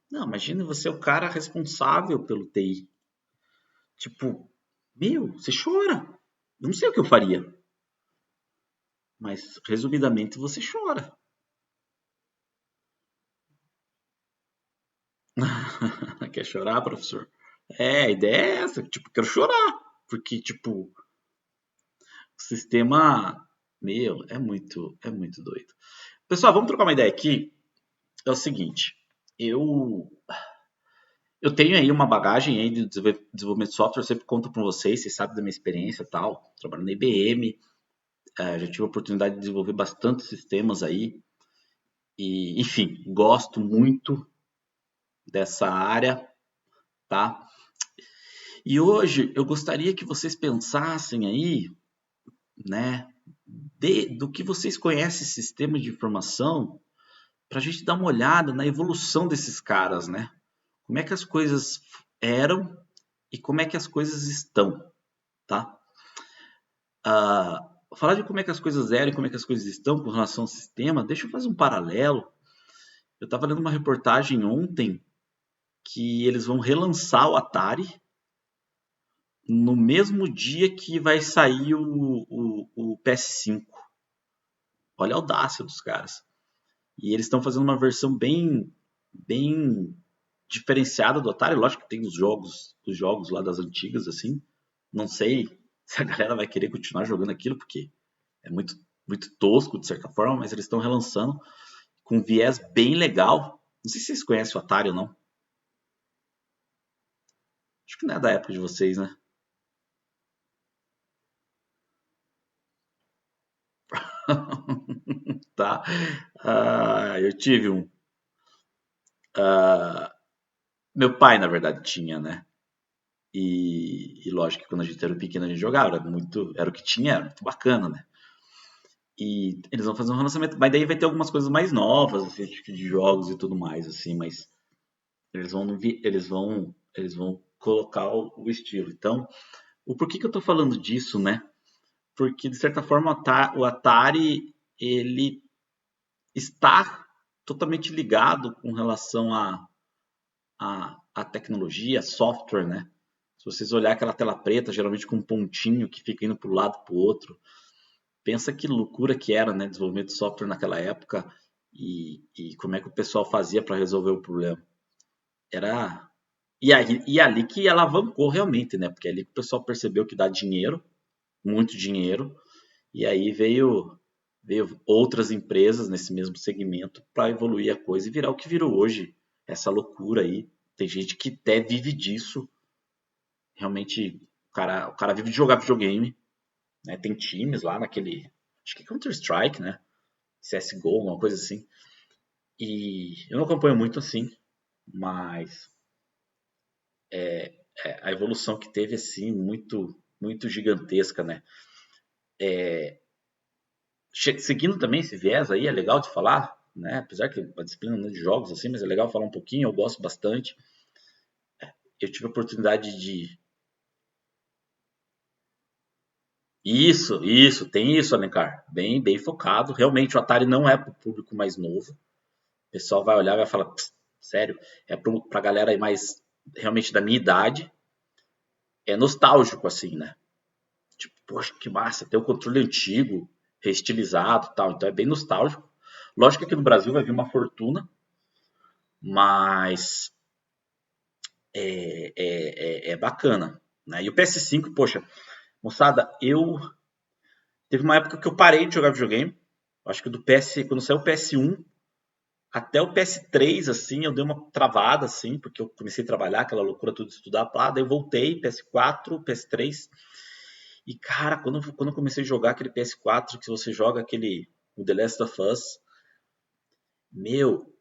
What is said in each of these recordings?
Não, imagina você é o cara responsável pelo TI. Tipo, meu, você chora. Eu não sei o que eu faria, mas resumidamente você chora. Quer chorar, professor? É, a ideia é essa, tipo, quero chorar. Porque, tipo, o sistema, meu, é muito doido. Pessoal, vamos trocar uma ideia aqui. É o seguinte, eu eu tenho aí uma bagagem aí de desenvolvimento de software, eu sempre conto com vocês sabem da minha experiência e tal. Trabalho na IBM, já tive a oportunidade de desenvolver bastante sistemas aí. E, enfim, gosto muito dessa área, tá? E hoje eu gostaria que vocês pensassem aí, né, do que vocês conhecem sistema de informação, para a gente dar uma olhada na evolução desses caras, né? Como é que as coisas eram e como é que as coisas estão, tá? Falar de como é que as coisas eram e como é que as coisas estão com relação ao sistema, deixa eu fazer um paralelo. Eu estava lendo uma reportagem ontem que eles vão relançar o Atari no mesmo dia que vai sair o PS5. Olha a audácia dos caras. E eles estão fazendo uma versão bem diferenciada do Atari. Lógico que tem os jogos lá das antigas, assim. Não sei se a galera vai querer continuar jogando aquilo, porque é muito tosco, de certa forma, mas eles estão relançando com um viés bem legal. Não sei se vocês conhecem o Atari ou não. Acho que não é da época de vocês, né? Tá? Eu tive um. Meu pai, na verdade, tinha, né? E lógico que quando a gente era pequeno a gente jogava, era o que tinha, era muito bacana, né? E eles vão fazer um relançamento, mas daí vai ter algumas coisas mais novas, assim, tipo de jogos e tudo mais, assim, mas eles vão colocar o estilo. Então, o porquê que eu tô falando disso, né? Porque de certa forma o Atari ele está totalmente ligado com relação a tecnologia, software, né? Se vocês olhar aquela tela preta, geralmente com um pontinho que fica indo para o lado para o outro, pensa que loucura que era, né? Desenvolvimento de software naquela época e como é que o pessoal fazia para resolver o problema. Era e ali que alavancou realmente, né? Porque é ali que o pessoal percebeu que dá dinheiro, muito dinheiro, e aí veio outras empresas nesse mesmo segmento para evoluir a coisa e virar o que virou hoje, essa loucura aí. Tem gente que até vive disso. Realmente, o cara vive de jogar videogame, né? Tem times lá naquele. Acho que é Counter-Strike, né? CSGO, uma coisa assim. E eu não acompanho muito assim, mas a evolução que teve, assim, muito gigantesca, né? Seguindo também esse viés aí, é legal de falar, né? Apesar que a disciplina não é de jogos, assim, mas é legal falar um pouquinho, eu gosto bastante. Eu tive a oportunidade de. Isso, tem isso, Alencar. Bem focado. Realmente, o Atari não é para o público mais novo. O pessoal vai olhar e vai falar, sério, é pra galera aí mais realmente da minha idade. É nostálgico, assim, né? Tipo, poxa, que massa, ter o controle antigo, reestilizado e tal. Então é bem nostálgico. Lógico que aqui no Brasil vai vir uma fortuna, mas é bacana. Né? E o PS5, poxa, moçada, teve uma época que eu parei de jogar videogame. Acho que do PS, quando saiu o PS1 até o PS3, assim, eu dei uma travada, assim, porque eu comecei a trabalhar, aquela loucura tudo de estudar, pá, daí eu voltei, PS4, PS3, e cara, quando eu comecei a jogar aquele PS4, que você joga o The Last of Us, meu,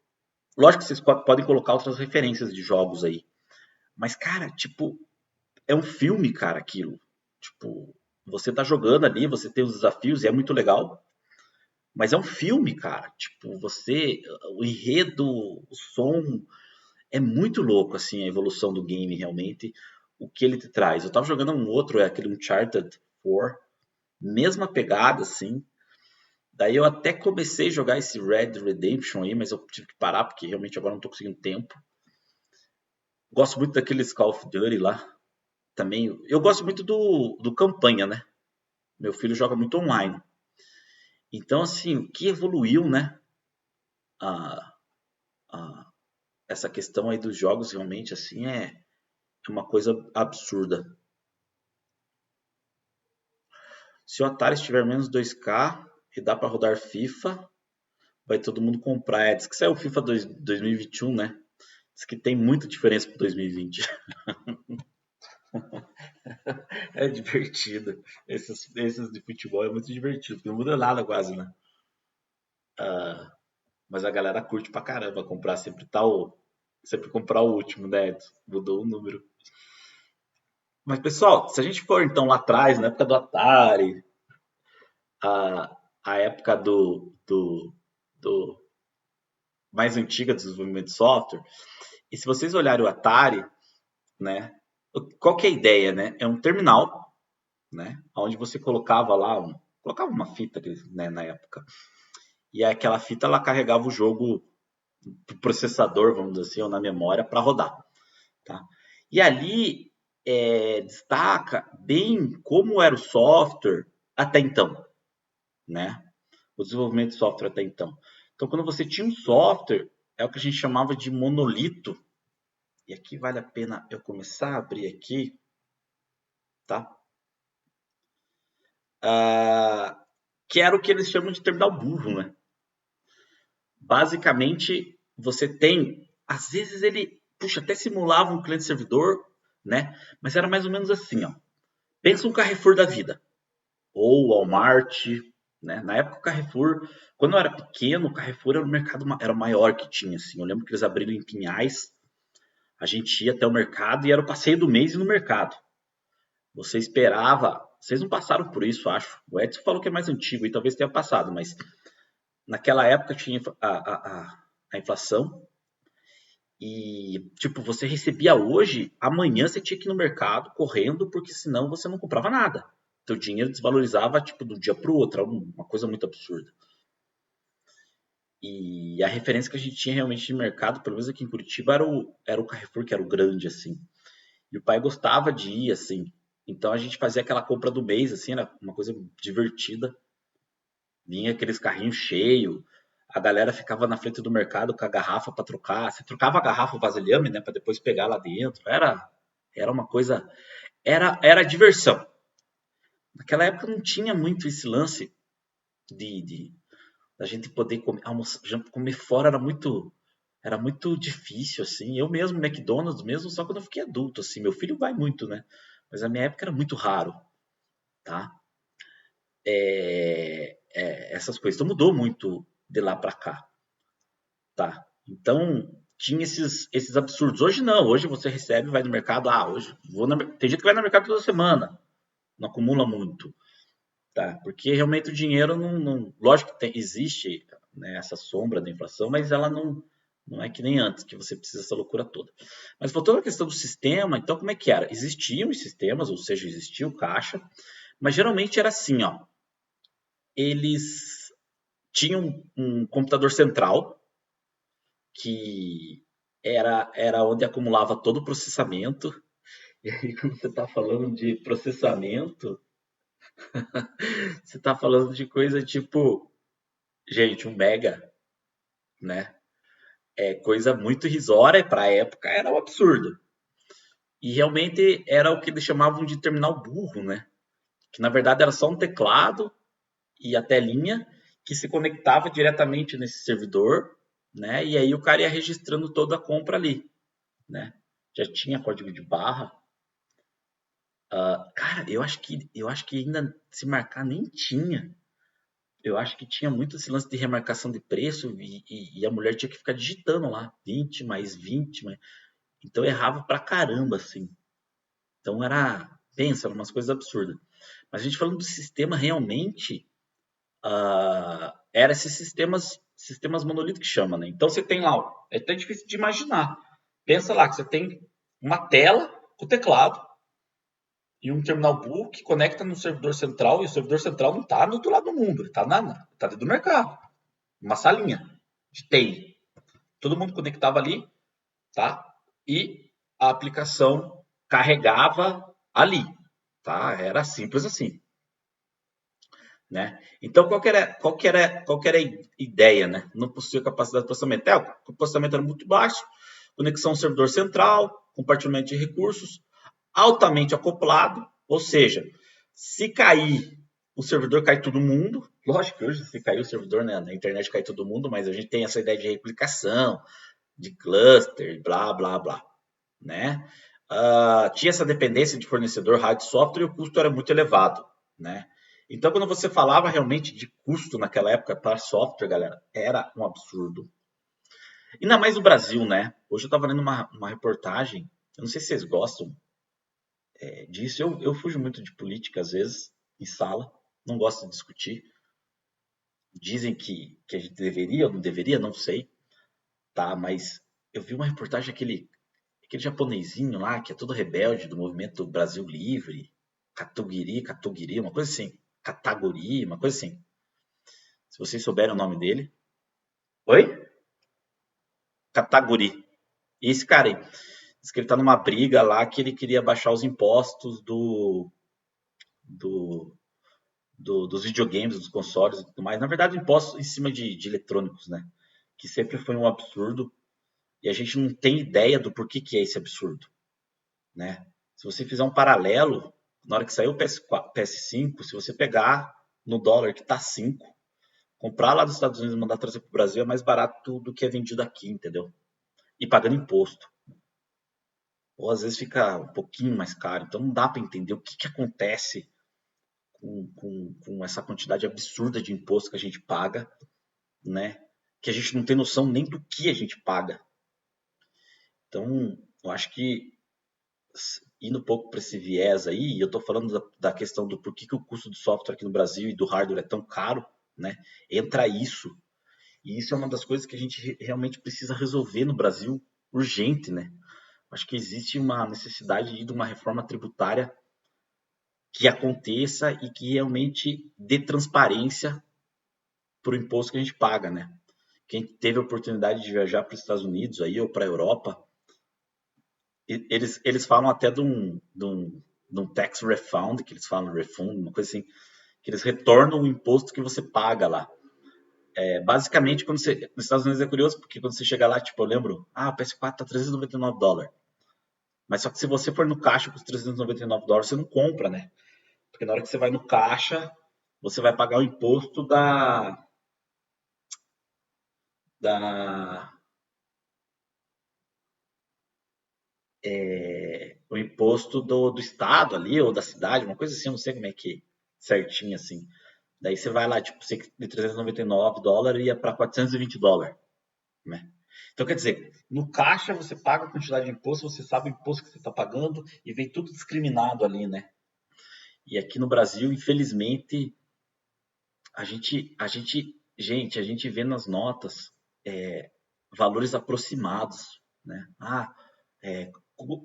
lógico que vocês podem colocar outras referências de jogos aí, mas cara, tipo, é um filme, cara, aquilo, tipo, você tá jogando ali, você tem os desafios e é muito legal, mas é um filme, cara, tipo, o enredo, o som, é muito louco, assim, a evolução do game, realmente, o que ele te traz. Eu tava jogando um outro, aquele Uncharted 4, mesma pegada, assim. Daí eu até comecei a jogar esse Red Redemption aí, mas eu tive que parar, porque realmente agora não tô conseguindo tempo. Gosto muito daqueles Call of Duty lá. Também, eu gosto muito do campanha, né? Meu filho joga muito online. Então, assim, o que evoluiu, né? A, a- essa questão aí dos jogos realmente, assim, é uma coisa absurda. Se o Atari estiver menos 2K e dá para rodar FIFA, vai todo mundo comprar. Diz que saiu o FIFA 2021, né? Diz que tem muita diferença para 2020. É divertido. Esses de futebol é muito divertido, porque não muda nada quase, né? Mas a galera curte pra caramba comprar sempre tal. Sempre comprar o último, né? Mudou o número. Mas, pessoal, se a gente for então lá atrás, na época do Atari, a época do mais antiga do desenvolvimento de software, e se vocês olharem o Atari, né? Qual que é a ideia, né? É um terminal, né? Onde você colocava lá, colocava uma fita, né, na época. E aquela fita ela carregava o jogo pro processador, vamos dizer assim, ou na memória para rodar, tá? E ali destaca bem como era o software até então, né? O desenvolvimento de software até então. Então, quando você tinha um software, é o que a gente chamava de monolito. E aqui vale a pena eu começar a abrir aqui, tá? Que era o que eles chamam de terminal burro, né? Basicamente, você tem, às vezes ele, puxa, até simulava um cliente servidor, né? Mas era mais ou menos assim, ó. Pensa um Carrefour da vida, ou Walmart, né? Na época o Carrefour, quando eu era pequeno, o Carrefour era o mercado era o maior que tinha, assim. Eu lembro que eles abriram em Pinhais, a gente ia até o mercado e era o passeio do mês no mercado. Você esperava, vocês não passaram por isso, acho. O Edson falou que é mais antigo e talvez tenha passado, mas naquela época tinha a inflação e, tipo, você recebia hoje, amanhã você tinha que ir no mercado correndo, porque senão você não comprava nada. Teu dinheiro desvalorizava, tipo, de um dia para o outro, uma coisa muito absurda. E a referência que a gente tinha realmente de mercado, pelo menos aqui em Curitiba, era o Carrefour, que era o grande, assim. E o pai gostava de ir, assim. Então a gente fazia aquela compra do mês, assim, era uma coisa divertida. Vinha aqueles carrinhos cheios, a galera ficava na frente do mercado com a garrafa para trocar. Você trocava a garrafa, o vasilhame, né, para depois pegar lá dentro. Era uma coisa, era diversão. Naquela época não tinha muito esse lance de da gente poder comer, almoçar, comer fora era muito difícil assim. Eu mesmo, McDonald's mesmo, só quando eu fiquei adulto assim. Meu filho vai muito, né? Mas a minha época era muito raro, tá? Essas coisas. Então mudou muito de lá para cá. Tá. Então, tinha esses absurdos. Hoje não, hoje você recebe, vai no mercado, hoje tem gente que vai no mercado toda semana, não acumula muito, tá? Porque realmente o dinheiro lógico que existe, né, essa sombra da inflação, mas ela não é que nem antes, que você precisa dessa loucura toda. Mas voltando à questão do sistema, então como é que era? Existiam os sistemas, ou seja, existia o caixa, mas geralmente era assim, ó, eles tinham um computador central, que era onde acumulava todo o processamento. E aí, quando você está falando de processamento, você está falando de coisa tipo, gente, 1 mega, né? É coisa muito irrisória, para a época era um absurdo. E realmente era o que eles chamavam de terminal burro, né? Que na verdade era só um teclado e a telinha que se conectava diretamente nesse servidor, né? E aí o cara ia registrando toda a compra ali, né? Já tinha código de barra. Cara, eu acho que ainda se marcar nem tinha. Eu acho que tinha muito esse lance de remarcação de preço e a mulher tinha que ficar digitando lá 20 mais 20 mais. Então errava pra caramba, assim. Então pensa, eram umas coisas absurdas. Mas a gente falando do sistema realmente, era esses sistemas monolíticos que chama, né? Então você tem lá, é até difícil de imaginar. Pensa lá que você tem uma tela com teclado e um terminal pool que conecta no servidor central, e o servidor central não está no outro lado do mundo, ele está tá dentro do mercado. Uma salinha de TI. Todo mundo conectava ali, tá? E a aplicação carregava ali, tá? Era simples assim, né? Então, qual que era a ideia, né? Não possui capacidade de processamento. O processamento era muito baixo, conexão ao servidor central, compartilhamento de recursos, altamente acoplado, ou seja, se cair o servidor, cai todo mundo. Lógico que hoje, se cair o servidor, né, na internet cai todo mundo, mas a gente tem essa ideia de replicação, de cluster, blá, blá, blá, né? Tinha essa dependência de fornecedor hardware e software e o custo era muito elevado, né? Então, quando você falava realmente de custo naquela época para software, galera, era um absurdo. Ainda mais no Brasil, né? Hoje eu estava lendo uma reportagem, eu não sei se vocês gostam disso, eu fujo muito de política às vezes, em sala, não gosto de discutir. Dizem que a gente deveria ou não deveria, não sei, tá? Mas eu vi uma reportagem aquele japonesinho lá, que é todo rebelde do movimento Brasil Livre, Katogiri, uma coisa assim. Kataguri, uma coisa assim. Se vocês souberem o nome dele. Oi? Kataguri. E esse cara aí, diz que ele tá numa briga lá que ele queria baixar os impostos do, dos videogames, dos consoles e tudo mais. Na verdade, impostos em cima de eletrônicos, né? Que sempre foi um absurdo. E a gente não tem ideia do porquê que é esse absurdo, né? Se você fizer um paralelo, na hora que saiu o PS5, se você pegar no dólar que tá 5, comprar lá dos Estados Unidos e mandar trazer para o Brasil é mais barato do que é vendido aqui, entendeu? E pagando imposto. Ou às vezes fica um pouquinho mais caro. Então não dá para entender o que acontece com essa quantidade absurda de imposto que a gente paga, né? Que a gente não tem noção nem do que a gente paga. Então, eu acho que indo um pouco para esse viés aí, eu estou falando da questão do porquê que o custo do software aqui no Brasil e do hardware é tão caro, né? Entra isso. E isso é uma das coisas que a gente realmente precisa resolver no Brasil urgente, né? Acho que existe uma necessidade de uma reforma tributária que aconteça e que realmente dê transparência para o imposto que a gente paga, né? Quem teve a oportunidade de viajar para os Estados Unidos aí ou para a Europa, eles falam até de um tax refund, que eles falam refund, uma coisa assim, que eles retornam o imposto que você paga lá. Basicamente, quando você, nos Estados Unidos é curioso, porque quando você chega lá, tipo, eu lembro, o PS4 tá $399. Mas só que se você for no caixa com os $399, você não compra, né? Porque na hora que você vai no caixa, você vai pagar o imposto da o imposto do estado ali, ou da cidade, uma coisa assim, eu não sei como é que certinho assim. Daí você vai lá, tipo, você de $399 ia para $420, né? Então, quer dizer, no caixa você paga a quantidade de imposto, você sabe o imposto que você está pagando e vem tudo discriminado ali, né? E aqui no Brasil, infelizmente, a gente vê nas notas valores aproximados, né?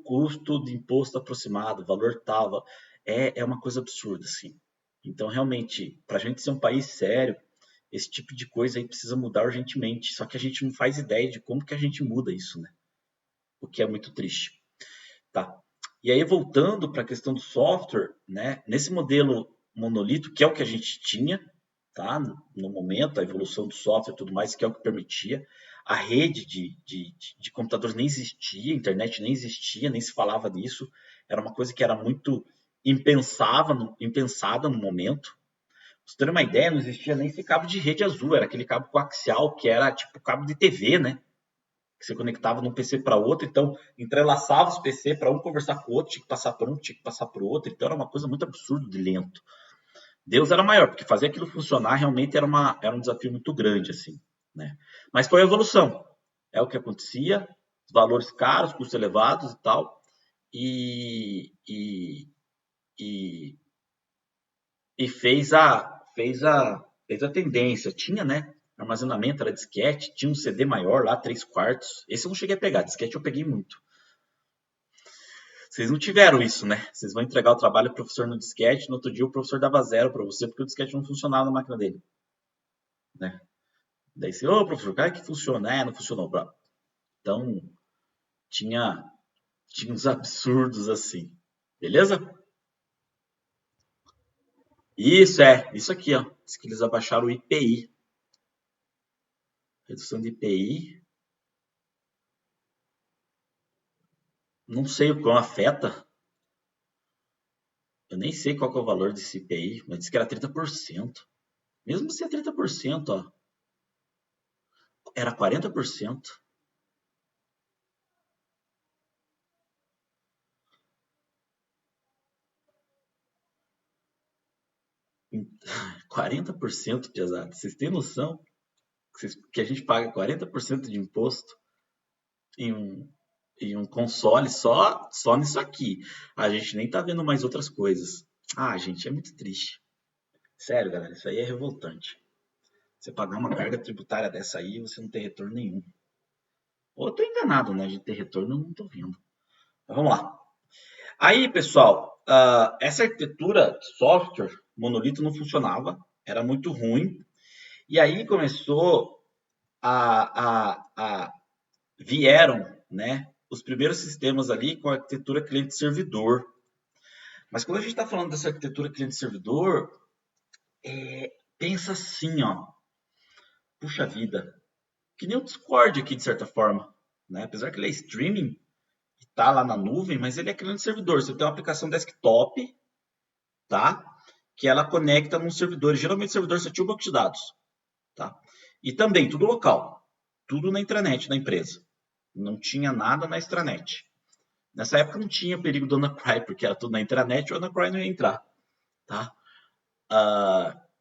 Custo de imposto aproximado, valor tal, é uma coisa absurda, assim. Então, realmente, para a gente ser um país sério, esse tipo de coisa aí precisa mudar urgentemente. Só que a gente não faz ideia de como que a gente muda isso, né? O que é muito triste, tá? E aí, voltando para a questão do software, né? Nesse modelo monolito, que é o que a gente tinha, tá? No momento, a evolução do software e tudo mais, que é o que permitia. A rede de computadores nem existia, a internet nem existia, nem se falava disso. Era uma coisa que era muito impensada no momento. Pra você ter uma ideia, não existia nem esse cabo de rede azul, era aquele cabo coaxial, que era tipo cabo de TV, né? Que você conectava de um PC para outro, então entrelaçava os PC para um conversar com o outro, tinha que passar por um, tinha que passar por outro, então era uma coisa muito absurda de lento. Deus era maior, porque fazer aquilo funcionar realmente era um desafio muito grande, assim, né? Mas foi a evolução. É o que acontecia, valores caros, custos elevados e tal, e, e, e, e fez a tendência. Tinha, né? Armazenamento era disquete, tinha um CD maior lá, 3/4. Esse eu não cheguei a pegar, disquete eu peguei muito. Vocês não tiveram isso, né? Vocês vão entregar o trabalho pro professor no disquete, no outro dia o professor dava 0 para você, porque o disquete não funcionava na máquina dele, né? Daí você, professor, cara que funciona, não funcionou, bro. Então, tinha, Tinha uns absurdos assim. Beleza? Isso aqui, ó. Diz que eles abaixaram o IPI. Redução de IPI. Não sei o quão afeta. Eu nem sei qual que é o valor desse IPI, mas disse que era 30%. Mesmo se é 30%, ó, era 40%. 40%, pesado. Vocês têm noção que a gente paga 40% de imposto em um console só nisso aqui? A gente nem tá vendo mais outras coisas. Ah, gente, é muito triste. Sério, galera, isso aí é revoltante. Você pagar uma carga tributária dessa aí, você não tem retorno nenhum. Ou eu tô enganado, né? De ter retorno, eu não tô vendo. Mas vamos lá. Aí, pessoal, essa arquitetura de software monolito não funcionava, era muito ruim. E aí começou a vieram, né, os primeiros sistemas ali com a arquitetura cliente-servidor. Mas quando a gente está falando dessa arquitetura cliente-servidor, pensa assim, ó, puxa vida, que nem o Discord aqui de certa forma, né? Apesar que ele é streaming, está lá na nuvem, mas ele é cliente-servidor. Você tem uma aplicação desktop, tá? Que ela conecta num servidor. Geralmente o servidor você tinha um banco de dados, tá? E também tudo local, tudo na intranet da empresa. Não tinha nada na extranet. Nessa época não tinha perigo do Anacry, porque era tudo na intranet e o Anacry não ia entrar, tá?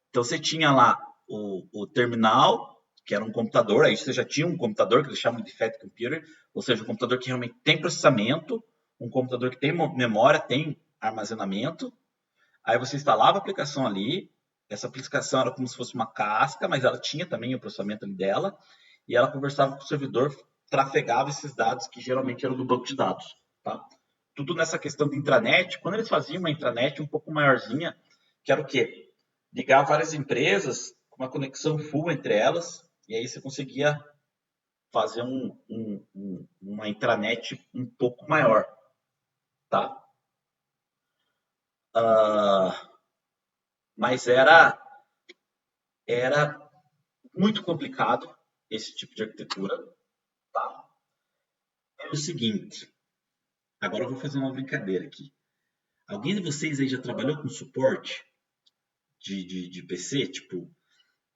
Então você tinha lá o terminal, que era um computador, aí você já tinha um computador que eles chamam de Fat Computer, ou seja, um computador que realmente tem processamento, um computador que tem memória, tem armazenamento. Aí você instalava a aplicação ali, essa aplicação era como se fosse uma casca, mas ela tinha também o processamento ali dela, e ela conversava com o servidor, trafegava esses dados que geralmente eram do banco de dados, tá? Tudo nessa questão de intranet. Quando eles faziam uma intranet um pouco maiorzinha, que era o quê? Ligar várias empresas com uma conexão full entre elas, e aí você conseguia fazer uma intranet um pouco maior, tá? Mas era muito complicado esse tipo de arquitetura, tá? É o seguinte, agora eu vou fazer uma brincadeira aqui. Alguém de vocês aí já trabalhou com suporte de PC? Tipo,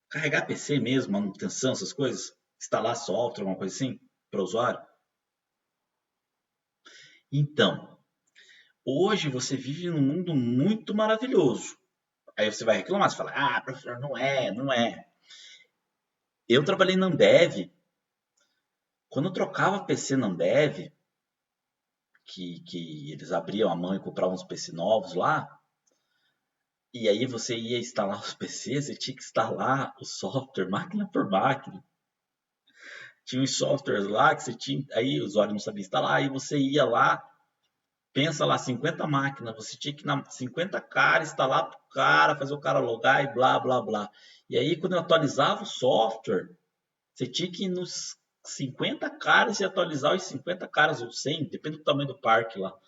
carregar PC mesmo, manutenção, essas coisas? Instalar software, alguma coisa assim, para o usuário? Então, hoje você vive num mundo muito maravilhoso. Aí você vai reclamar, você fala, ah, professor, não é. Eu trabalhei na Ambev. Quando eu trocava PC na Ambev, que eles abriam a mão e compravam uns PC novos lá, e aí você ia instalar os PCs, você tinha que instalar o software máquina por máquina. Tinha uns softwares lá que você tinha, aí o usuário não sabia instalar, aí você ia lá, pensa lá, 50 máquinas, você tinha que na 50 caras instalar pro cara, fazer o cara logar e blá, blá, blá. E aí quando eu atualizava o software, você tinha que ir nos 50 caras e atualizar os 50 caras ou 100, depende do tamanho do parque lá.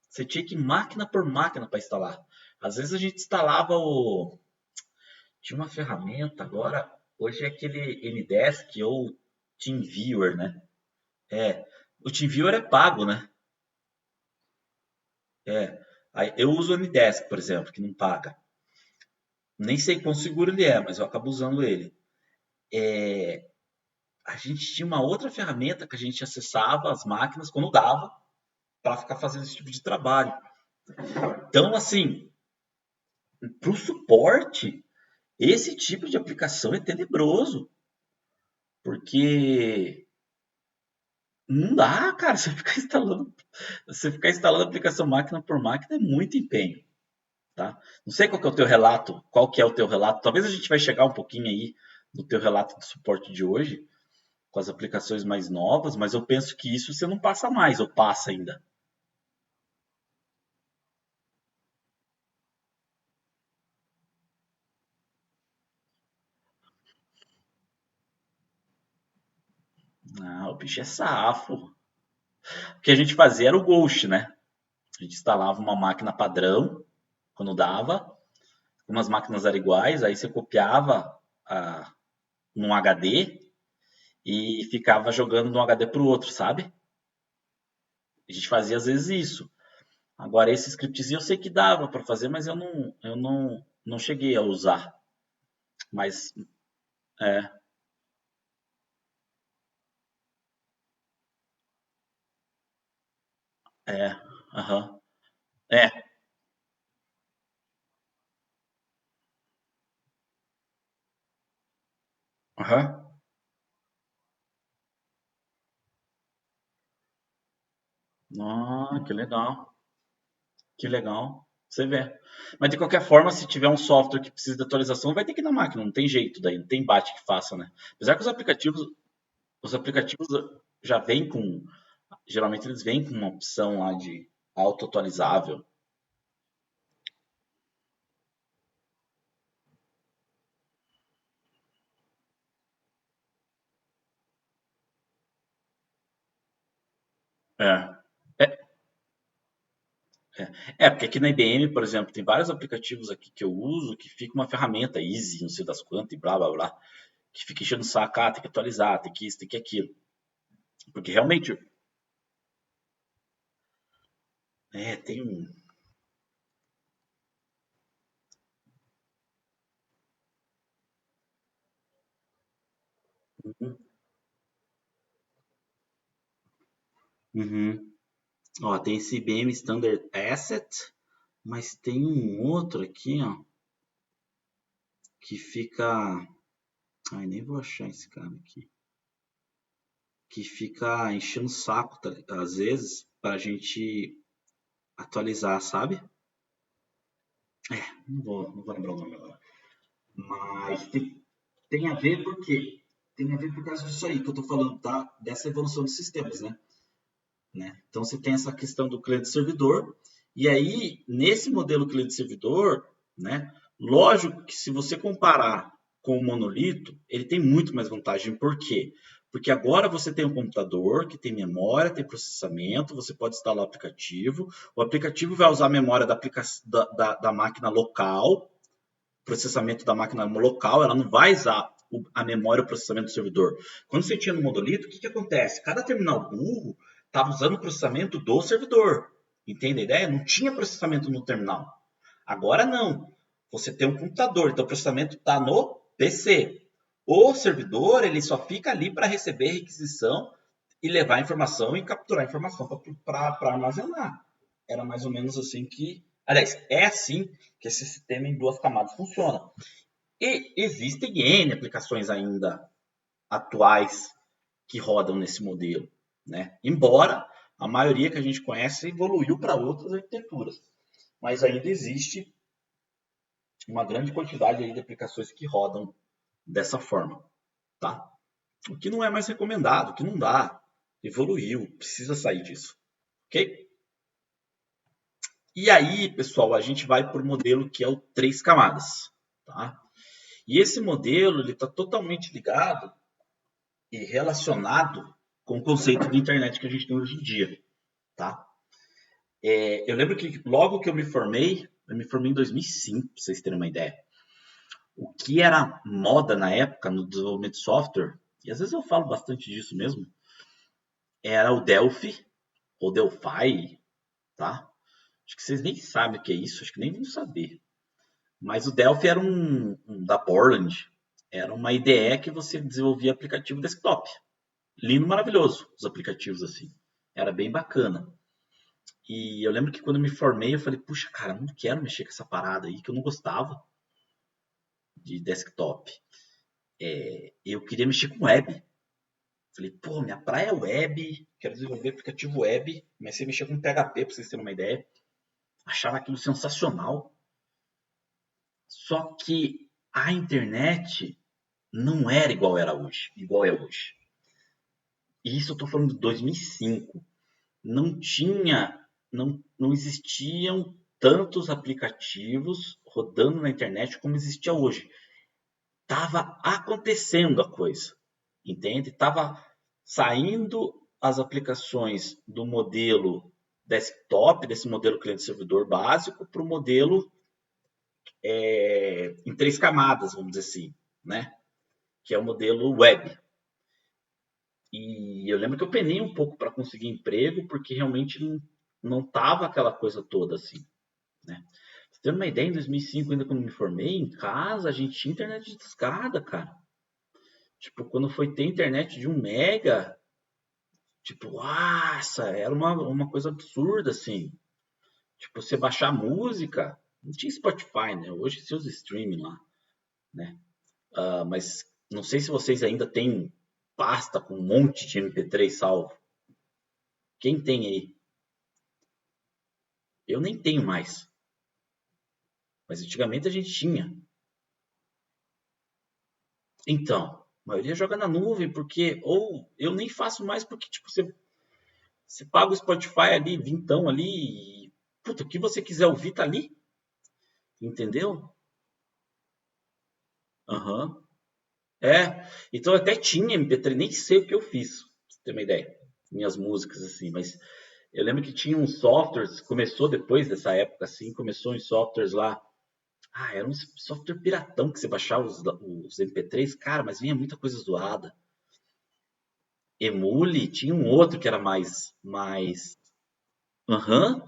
Você tinha que ir máquina por máquina para instalar. Às vezes a gente instalava o. Tinha uma ferramenta agora, hoje é aquele Ndesk ou TeamViewer, né? É, o TeamViewer é pago, né? É. Aí, eu uso o Ndesk, por exemplo, que não paga. Nem sei quão seguro ele é, mas eu acabo usando ele. É, a gente tinha uma outra ferramenta que a gente acessava as máquinas quando dava para ficar fazendo esse tipo de trabalho. Então, assim, para o suporte, esse tipo de aplicação é tenebroso, porque não dá, cara, você ficar instalando aplicação máquina por máquina é muito empenho, tá? Não sei qual que é o teu relato, qual que é o teu relato. Talvez a gente vai chegar um pouquinho aí no teu relato de suporte de hoje, com as aplicações mais novas, mas eu penso que isso você não passa mais, ou passa ainda. Ah, o bicho é safo. O que a gente fazia era o Ghost, né? A gente instalava uma máquina padrão, quando dava, umas máquinas eram iguais, aí você copiava num HD e ficava jogando de um HD para o outro, sabe? A gente fazia às vezes isso. Agora esse scriptzinho eu sei que dava para fazer, mas eu não cheguei a usar. Mas é, é, aham, é, aham. Ah, que legal, que legal. Você vê. Mas de qualquer forma, se tiver um software que precisa de atualização, vai ter que ir na máquina, não tem jeito daí, não tem bate que faça, né? Apesar que os aplicativos já vêm com, geralmente eles vêm com uma opção lá de auto-atualizável. É. É, porque aqui na IBM, por exemplo, tem vários aplicativos aqui que eu uso que fica uma ferramenta easy, não sei das quantas, e blá blá blá, que fica enchendo o saco, tem que atualizar, tem que isso, tem que aquilo. Porque realmente, tem um. Uhum. Ó, tem esse IBM Standard Asset, mas tem um outro aqui, ó, que fica. Ai, nem vou achar esse cara aqui. Que fica enchendo o saco, às vezes, pra gente atualizar, sabe? Não vou lembrar o nome agora. Mas tem a ver porque tem a ver por causa disso aí que eu tô falando, tá? Dessa evolução dos sistemas, né? Então você tem essa questão do cliente-servidor, e aí, nesse modelo cliente-servidor, né? Lógico que se você comparar com o monolito, ele tem muito mais vantagem. Por quê? Porque agora você tem um computador que tem memória, tem processamento, você pode instalar o aplicativo vai usar a memória da máquina local, processamento da máquina local, ela não vai usar a memória ou o processamento do servidor. Quando você tinha no monolito, o que acontece? Cada terminal burro estava usando o processamento do servidor. Entende a ideia? Não tinha processamento no terminal. Agora não. Você tem um computador, então o processamento está no PC. O servidor ele só fica ali para receber requisição e levar a informação e capturar a informação para armazenar. Era mais ou menos assim que. Aliás, é assim que esse sistema em duas camadas funciona. E existem N aplicações ainda atuais que rodam nesse modelo, né? Embora a maioria que a gente conhece evoluiu para outras arquiteturas, mas ainda existe uma grande quantidade aí de aplicações que rodam dessa forma, tá? O que não é mais recomendado, o que não dá, evoluiu, precisa sair disso, ok? E aí, pessoal, a gente vai para o modelo que é o três camadas, tá? E esse modelo ele está totalmente ligado e relacionado com o conceito de internet que a gente tem hoje em dia, tá? Eu lembro que logo que eu me formei em 2005, para vocês terem uma ideia. O que era moda na época no desenvolvimento de software, e às vezes eu falo bastante disso mesmo, era o Delphi, ou Delphi, tá? Acho que vocês nem sabem o que é isso, acho que nem vão saber. Mas o Delphi era da Borland, era uma IDE que você desenvolvia aplicativo desktop. Lindo, maravilhoso, os aplicativos assim. Era bem bacana. E eu lembro que quando eu me formei, eu falei, puxa, cara, não quero mexer com essa parada aí, que eu não gostava de desktop. Eu queria mexer com web. Falei, pô, minha praia é web, quero desenvolver aplicativo web. Comecei a mexer com PHP, pra vocês terem uma ideia. Achava aquilo sensacional. Só que a internet não era igual é hoje. E isso eu tô falando de 2005. Não tinha, não existiam tantos aplicativos rodando na internet como existia hoje. Tava acontecendo a coisa, entende? Tava saindo as aplicações do modelo desktop, desse modelo cliente-servidor básico, para o modelo em 3 camadas, vamos dizer assim, né? Que é o modelo web. E eu lembro que eu penei um pouco para conseguir emprego, porque realmente não tava aquela coisa toda assim, né? Você tem uma ideia, em 2005, ainda quando me formei, em casa, a gente tinha internet de escada, cara. Tipo, quando foi ter internet de 1 mega, tipo, nossa, era uma coisa absurda, assim. Tipo, você baixar música, não tinha Spotify, né? Hoje você usa streaming lá, né? Mas não sei se vocês ainda têm pasta com um monte de MP3 salvo. Quem tem aí? Eu nem tenho mais. Mas antigamente a gente tinha. Então, a maioria joga na nuvem, porque, ou eu nem faço mais porque, tipo, você paga o Spotify ali, vintão ali, e, puta, o que você quiser ouvir tá ali, entendeu? Aham. É, então eu até tinha MP3, nem sei o que eu fiz, pra você ter uma ideia. Minhas músicas, assim, mas eu lembro que tinha uns softwares, começou depois dessa época, assim, começou em softwares lá. Ah, era um software piratão que você baixava os MP3, cara, mas vinha muita coisa zoada. Emule, tinha um outro que era mais. Aham.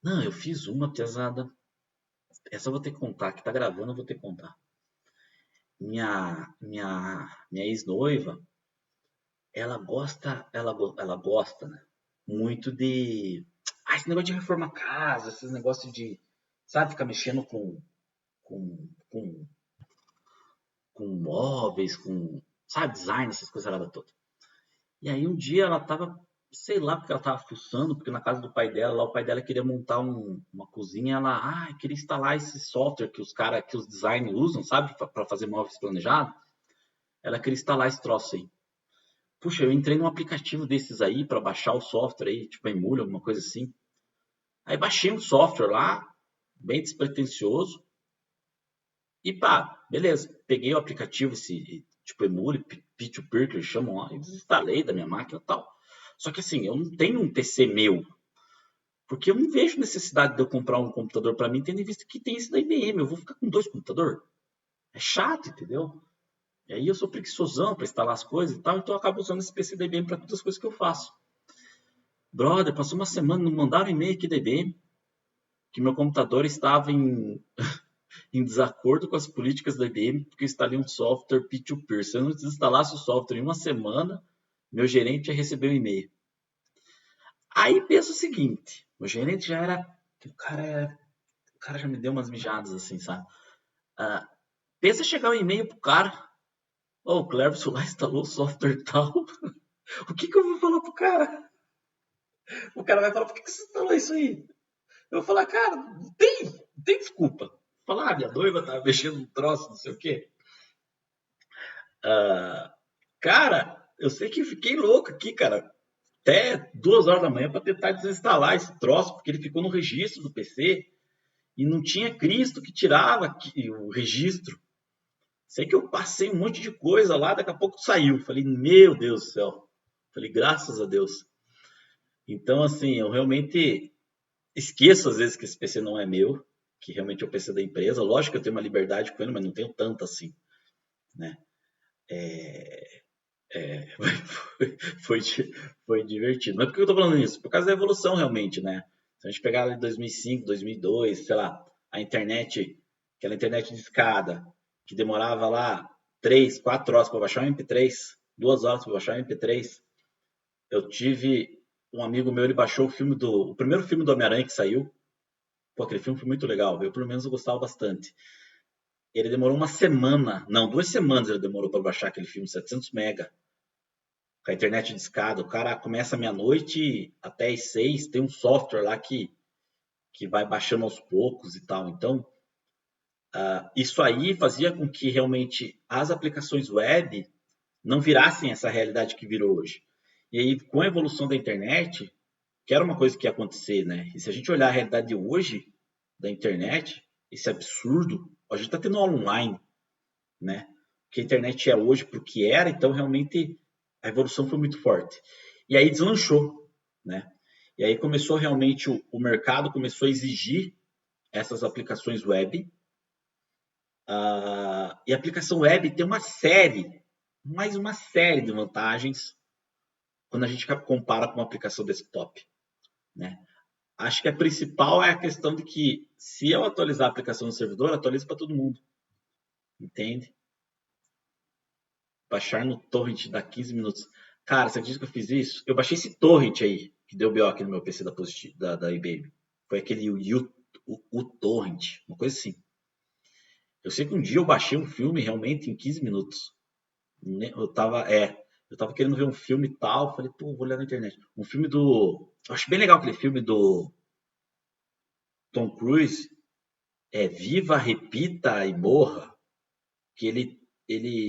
Não, eu fiz uma pesada. Essa eu vou ter que contar, que tá gravando, eu vou ter que contar. Minha ex-noiva, ela gosta, né? Muito de. Ah, esse negócio de reformar casa, esses negócios de, sabe, ficar mexendo com, com, com móveis, sabe, design, essas coisas lá todas. E aí um dia ela tava, sei lá, porque ela tava fuçando, porque na casa do pai dela, lá o pai dela queria montar uma cozinha, ela, queria instalar esse software que os cara, que os designers usam, sabe, para fazer móveis planejados. Ela queria instalar esse troço aí. Puxa, eu entrei num aplicativo desses aí para baixar o software aí, tipo Emule, alguma coisa assim. Aí baixei um software lá, bem despretensioso, e pá, beleza. Peguei o aplicativo, esse tipo Emule, P2P, que eles chamam lá, e desinstalei da minha máquina e tal. Só que assim, eu não tenho um PC meu, porque eu não vejo necessidade de eu comprar um computador para mim, tendo em vista que tem esse da IBM. Eu vou ficar com 2 computadores? É chato, entendeu? E aí eu sou preguiçosão para instalar as coisas e tal, então eu acabo usando esse PC da IBM para todas as coisas que eu faço. Brother, passou uma semana, não mandaram e-mail aqui da IBM que meu computador estava em desacordo com as políticas da IBM, porque eu instalei um software P2Peer. Se eu não desinstalasse o software em uma semana, meu gerente ia receber um e-mail. Aí pensa o seguinte, o gerente já era. O cara já me deu umas mijadas assim, sabe? Ah, pensa chegar um e-mail pro cara. Ô, o Cleverson lá instalou o software tal. O que eu vou falar pro cara? O cara vai falar, por que você instalou isso aí? Eu vou falar, cara, não tem desculpa. Falar, minha noiva tava mexendo no troço, não sei o quê. Ah, cara, eu sei que fiquei louco aqui, cara. Até 2 horas da manhã para tentar desinstalar esse troço, porque ele ficou no registro do PC e não tinha Cristo que tirava o registro. Sei que eu passei um monte de coisa lá, daqui a pouco saiu. Falei, meu Deus do céu. Falei, graças a Deus. Então, assim, eu realmente esqueço às vezes que esse PC não é meu, que realmente é o PC da empresa. Lógico que eu tenho uma liberdade com ele, mas não tenho tanta assim, né? Foi, foi, foi divertido. Mas por que eu tô falando isso? Por causa da evolução realmente, né? Se a gente pegar ali 2005, 2002, sei lá, a internet, aquela internet de escada, que demorava lá 3, 4 horas para baixar um MP3, 2 horas para baixar um MP3. Eu tive um amigo meu, ele baixou o primeiro filme do Homem-Aranha que saiu. Pô, aquele filme foi muito legal. Eu, pelo menos, eu gostava bastante. Ele demorou uma semana, não, 2 semanas ele demorou para baixar aquele filme, 700 mega, com a internet de escada. O cara começa meia-noite até às 6, tem um software lá que vai baixando aos poucos e tal. Então, isso aí fazia com que realmente as aplicações web não virassem essa realidade que virou hoje. E aí, com a evolução da internet, que era uma coisa que ia acontecer, né? E se a gente olhar a realidade de hoje da internet, esse absurdo, a gente está tendo aula online, né? Que a internet é hoje para o que era, então realmente a evolução foi muito forte. E aí deslanchou, né? E aí começou realmente, o mercado começou a exigir essas aplicações web. E a aplicação web tem mais uma série de vantagens quando a gente compara com uma aplicação desktop, né? Acho que a principal é a questão de que, se eu atualizar a aplicação no servidor, atualiza para todo mundo, entende? Baixar no torrent dá 15 minutos. Cara, você acredita que eu fiz isso? Eu baixei esse torrent aí, que deu BO aqui no meu PC da IBM. Foi aquele o torrent, uma coisa assim. Eu sei que um dia eu baixei um filme realmente em 15 minutos. Eu tava querendo ver um filme e tal, falei, pô, vou olhar na internet. Um filme eu acho bem legal aquele filme do Tom Cruise, Viva, Repita e Morra, que ele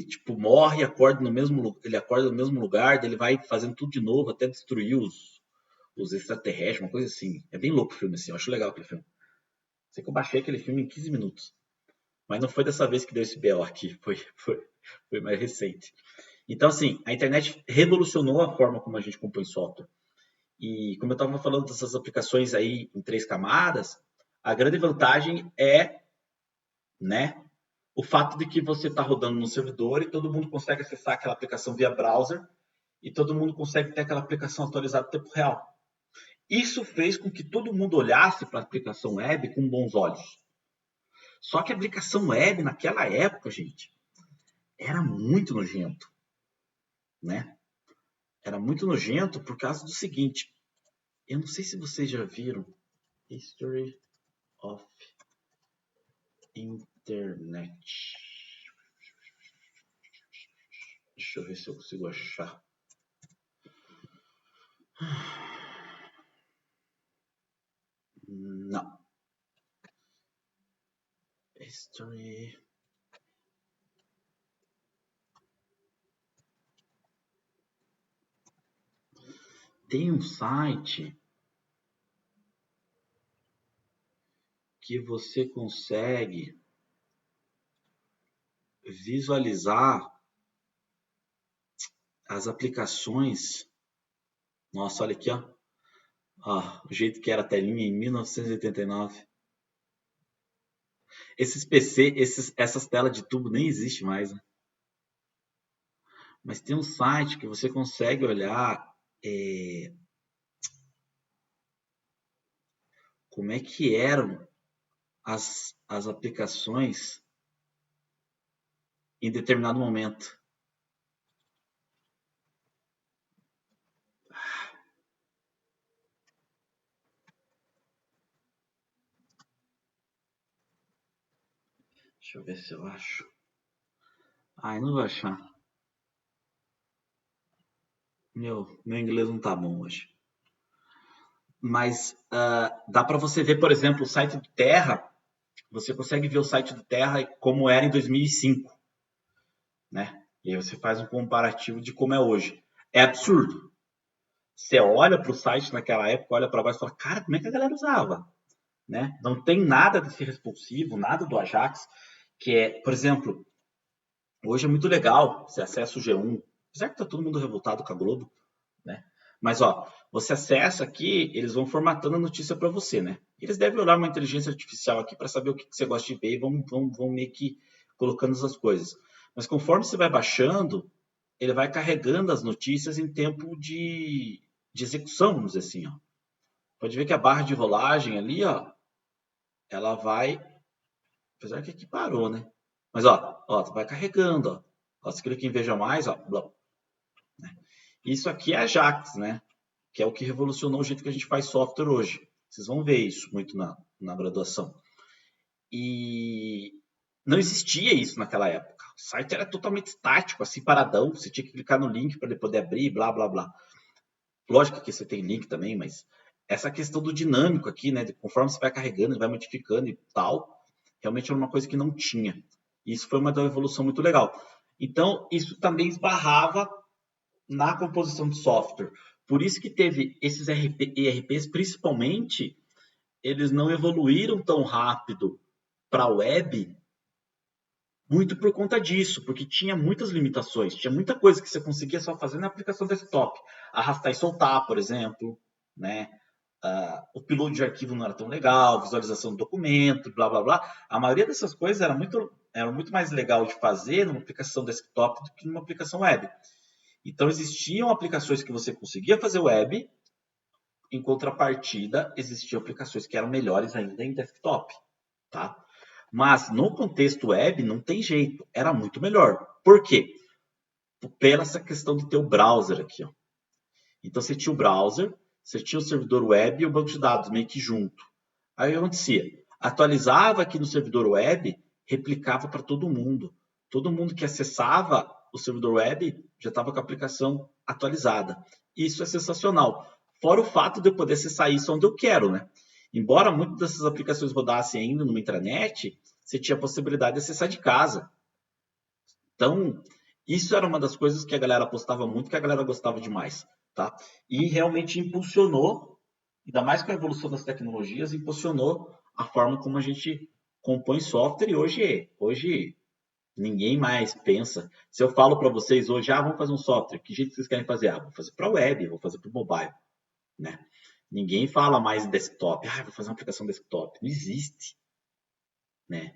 tipo morre e acorda no mesmo ele acorda no mesmo lugar, daí ele vai fazendo tudo de novo até destruir os extraterrestres, uma coisa assim. É bem louco o filme assim, eu acho legal aquele filme. Sei que eu baixei aquele filme em 15 minutos. Mas não foi dessa vez que deu esse BO aqui, foi mais recente. Então, assim, a internet revolucionou a forma como a gente compõe software. E como eu estava falando dessas aplicações aí em 3 camadas, a grande vantagem é, né, o fato de que você está rodando no servidor e todo mundo consegue acessar aquela aplicação via browser e todo mundo consegue ter aquela aplicação atualizada em tempo real. Isso fez com que todo mundo olhasse para a aplicação web com bons olhos. Só que a aplicação web naquela época, gente, era muito nojento, né? Era muito nojento por causa do seguinte. Eu não sei se vocês já viram History of Internet. Deixa eu ver se eu consigo achar. Não. History. Tem um site que você consegue visualizar as aplicações. Nossa, olha aqui, ó. O jeito que era a telinha em 1989. Esses PC, essas telas de tubo nem existem mais, né? Mas tem um site que você consegue olhar como é que eram as aplicações em determinado momento. Deixa eu ver se eu acho. Ai, não vou achar. Meu inglês não tá bom hoje. Mas dá para você ver, por exemplo, o site do Terra. Você consegue ver o site do Terra como era em 2005, né? E aí você faz um comparativo de como é hoje. É absurdo. Você olha para o site naquela época, olha para baixo e fala, cara, como é que a galera usava? Né? Não tem nada desse responsivo, nada do Ajax, que é, por exemplo, hoje é muito legal, você acessa o G1, apesar que tá todo mundo revoltado com a Globo, né? Mas, ó, você acessa aqui, eles vão formatando a notícia para você, né? Eles devem olhar uma inteligência artificial aqui para saber o que você gosta de ver e vão meio que colocando essas coisas. Mas conforme você vai baixando, ele vai carregando as notícias em tempo de execução, vamos dizer assim, ó. Pode ver que a barra de rolagem ali, ó, ela vai, apesar que aqui parou, né? Mas, ó, vai carregando, ó. Você clica em Veja Mais, ó, blá. Isso aqui é Ajax, né? Que é o que revolucionou o jeito que a gente faz software hoje. Vocês vão ver isso muito na graduação. E não existia isso naquela época. O site era totalmente estático, assim, paradão. Você tinha que clicar no link para ele poder abrir, blá, blá, blá. Lógico que você tem link também, mas essa questão do dinâmico aqui, né? De conforme você vai carregando, vai modificando e tal, realmente era uma coisa que não tinha. Isso foi uma evolução muito legal. Então, isso também esbarrava na composição de software. Por isso que teve esses ERPs, principalmente, eles não evoluíram tão rápido para a web, muito por conta disso, porque tinha muitas limitações, tinha muita coisa que você conseguia só fazer na aplicação desktop. Arrastar e soltar, por exemplo, né? O upload de arquivo não era tão legal, visualização do documento, blá blá blá. A maioria dessas coisas era muito mais legal de fazer numa aplicação desktop do que numa aplicação web. Então existiam aplicações que você conseguia fazer web, em contrapartida existiam aplicações que eram melhores ainda em desktop, tá? Mas no contexto web não tem jeito, era muito melhor. Por quê? Pela essa questão de ter o browser aqui, ó. Então você tinha o browser, você tinha o servidor web e o banco de dados meio que junto. Aí o que acontecia? Atualizava aqui no servidor web, replicava para todo mundo. Todo mundo que acessava o servidor web já estava com a aplicação atualizada. Isso é sensacional. Fora o fato de eu poder acessar isso onde eu quero, né? Embora muitas dessas aplicações rodassem ainda numa intranet, você tinha a possibilidade de acessar de casa. Então, isso era uma das coisas que a galera apostava muito, que a galera gostava demais, tá? E realmente impulsionou, ainda mais com a evolução das tecnologias, impulsionou a forma como a gente compõe software e hoje ninguém mais pensa. Se eu falo para vocês hoje, vamos fazer um software, que jeito vocês querem fazer? Vou fazer para web, vou fazer para mobile, né? Ninguém fala mais em desktop, vou fazer uma aplicação desktop. Não existe, né?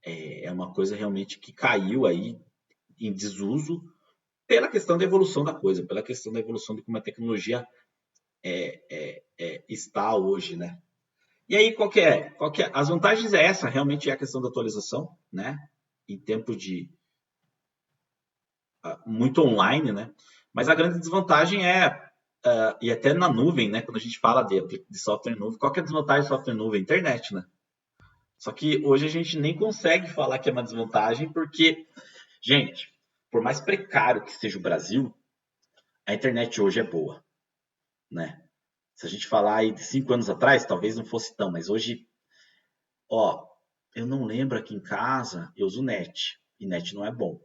É uma coisa realmente que caiu aí em desuso pela questão da evolução da coisa, pela questão da evolução de como a tecnologia está hoje, né? E aí, qual que é? As vantagens é essa, realmente é a questão da atualização, né? Em tempo de muito online, né? Mas a grande desvantagem e até na nuvem, né? Quando a gente fala de software nuvem, qual que é a desvantagem de software nuvem? Internet, né? Só que hoje a gente nem consegue falar que é uma desvantagem, porque, gente, por mais precário que seja o Brasil, a internet hoje é boa, né? Se a gente falar aí de 5 anos atrás, talvez não fosse tão, mas hoje, ó, eu não lembro aqui em casa, eu uso net, e net não é bom.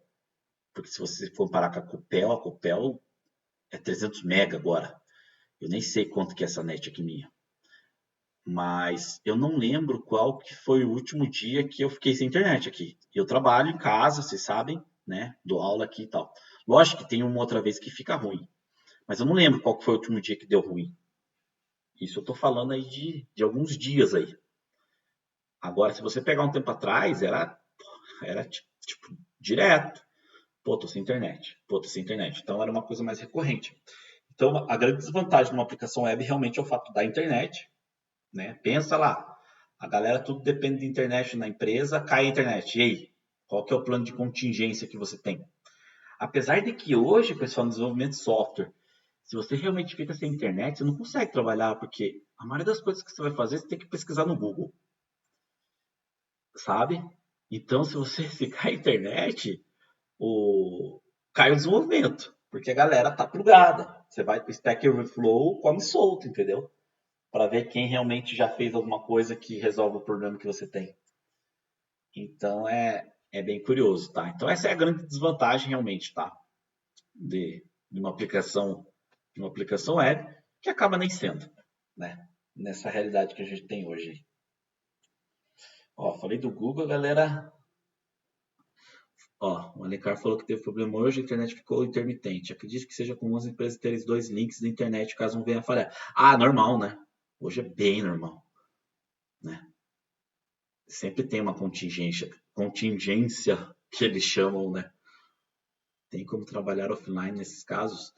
Porque se você comparar com a Copel é 300 mega agora. Eu nem sei quanto que é essa net aqui minha. Mas eu não lembro qual que foi o último dia que eu fiquei sem internet aqui. Eu trabalho em casa, vocês sabem, né? Dou aula aqui e tal. Lógico que tem uma outra vez que fica ruim. Mas eu não lembro qual que foi o último dia que deu ruim. Isso eu tô falando aí de alguns dias aí. Agora, se você pegar um tempo atrás, era tipo direto. Pô, tô sem internet. Pô, tô sem internet. Então era uma coisa mais recorrente. Então, a grande desvantagem de uma aplicação web realmente é o fato da internet, né? Pensa lá, a galera tudo depende de internet na empresa, cai a internet. E aí, qual que é o plano de contingência que você tem? Apesar de que hoje, pessoal, no desenvolvimento de software, se você realmente fica sem internet, você não consegue trabalhar, porque a maioria das coisas que você vai fazer, você tem que pesquisar no Google, sabe? Então, se você ficar a internet, cai o desenvolvimento, porque a galera tá plugada. Você vai para o Stack Overflow, come solto, entendeu? Para ver quem realmente já fez alguma coisa que resolve o problema que você tem. Então é bem curioso, tá? Então essa é a grande desvantagem realmente, tá? De uma aplicação web que acaba nem sendo, né? Nessa realidade que a gente tem hoje. Ó, falei do Google, galera. Ó, o Alencar falou que teve problema hoje, a internet ficou intermitente. Acredito que seja comum as empresas terem 2 links da internet caso um venha a falhar. Normal, né? Hoje é bem normal, né? Sempre tem uma contingência que eles chamam, né? Tem como trabalhar offline nesses casos?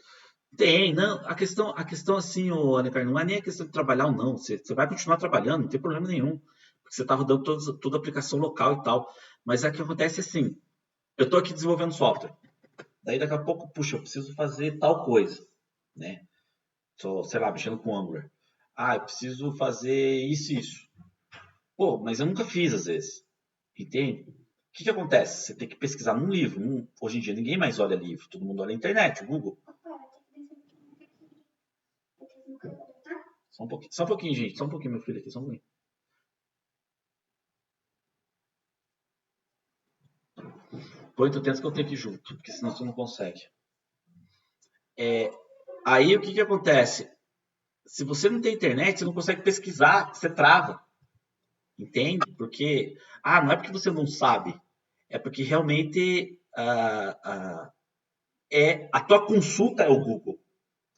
Tem, não. A questão assim, Alencar, não é nem a questão de trabalhar ou não. Você vai continuar trabalhando, não tem problema nenhum. Porque você está rodando toda a aplicação local e tal. Mas é que acontece assim, eu estou aqui desenvolvendo software. Daí daqui a pouco, puxa, eu preciso fazer tal coisa, né? Tô, sei lá, mexendo com Angular. Eu preciso fazer isso e isso. Pô, mas eu nunca fiz às vezes. Entende? O que acontece? Você tem que pesquisar num livro. Hoje em dia ninguém mais olha livro, todo mundo olha a internet, o Google. Só um pouquinho, gente. Só um pouquinho, meu filho aqui, só um pouquinho. Põe tu tens que eu tenho que ir junto, porque senão você não consegue. Aí o que acontece? Se você não tem internet, você não consegue pesquisar, você trava. Entende? Porque, não é porque você não sabe, É porque realmente a tua consulta é o Google,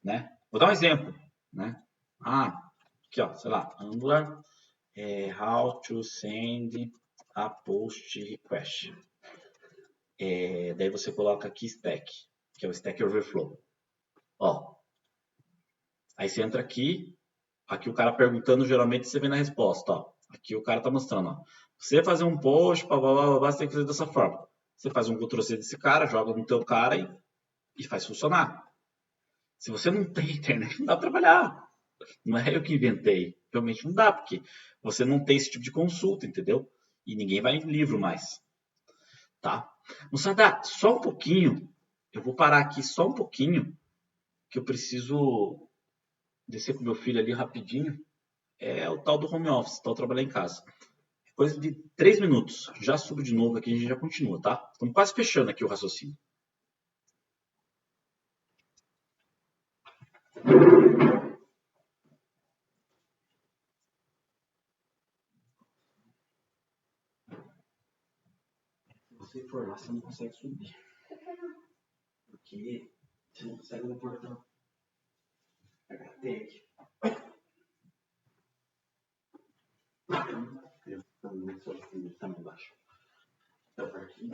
né? Vou dar um exemplo, né? Aqui ó, sei lá, Angular, how to send a post request. Daí você coloca aqui stack, que é o Stack Overflow. Ó, aí você entra aqui o cara perguntando, geralmente você vê na resposta, ó. Aqui o cara tá mostrando, ó. Você fazer um post, blá, blá, blá, blá, você tem que fazer dessa forma. Você faz um Ctrl+C desse cara, joga no teu cara e faz funcionar. Se você não tem internet, não dá pra trabalhar. Não é eu que inventei. Realmente não dá, porque você não tem esse tipo de consulta, entendeu? E ninguém vai em livro mais, tá? Moçada, só um pouquinho. Eu vou parar aqui só um pouquinho, que eu preciso descer com meu filho ali rapidinho. É o tal do home office, tal trabalhar em casa. Coisa de 3 minutos. Já subo de novo aqui, a gente já continua, tá? Estamos quase fechando aqui o raciocínio. Se você for lá, você não consegue subir. Porque você não consegue no portão. Tem aqui. Tá embaixo. Tá aqui.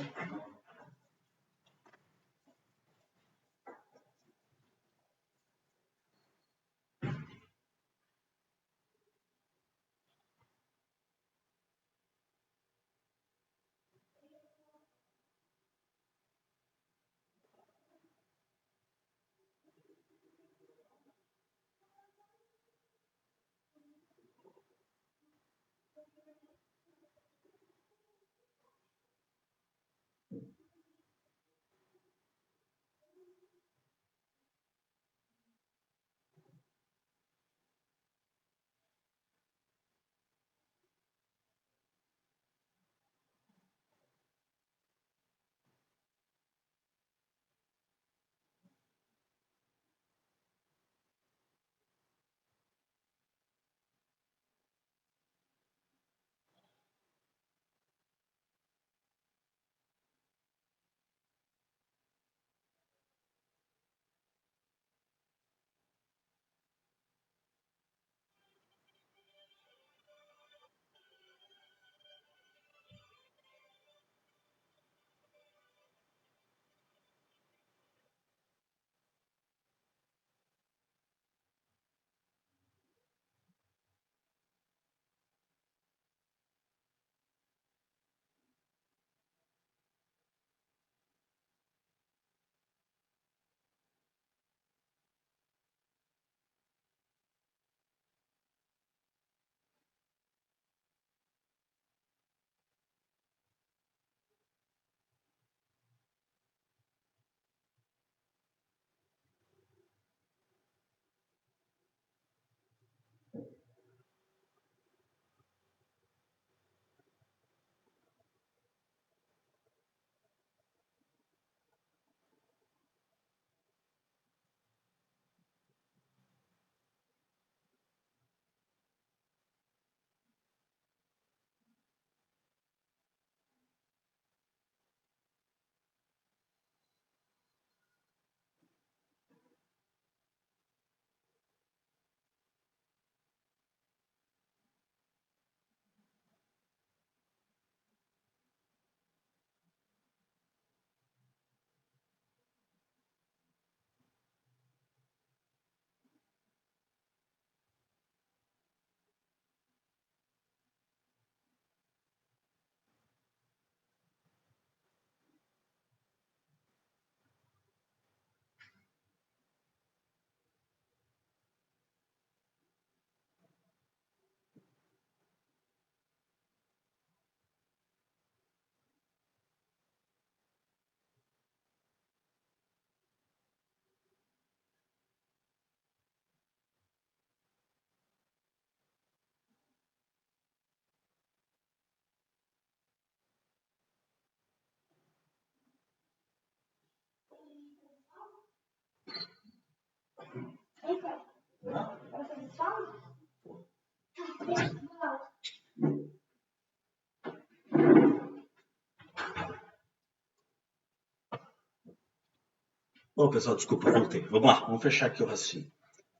Ô, pessoal, desculpa, voltei. Vamos lá, vamos fechar aqui o raciocínio.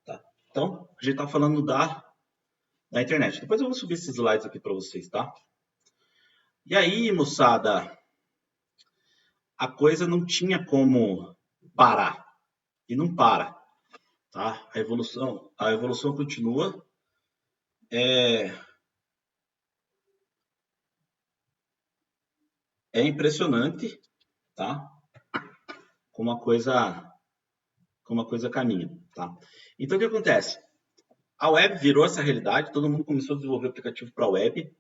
Tá? Então, a gente está falando da internet. Depois eu vou subir esses slides aqui para vocês, tá? E aí, moçada, a coisa não tinha como parar. E não para, tá? A evolução continua. É impressionante, tá? Como uma coisa caminha, tá? Então, o que acontece? A web virou essa realidade, todo mundo começou a desenvolver aplicativo para a web.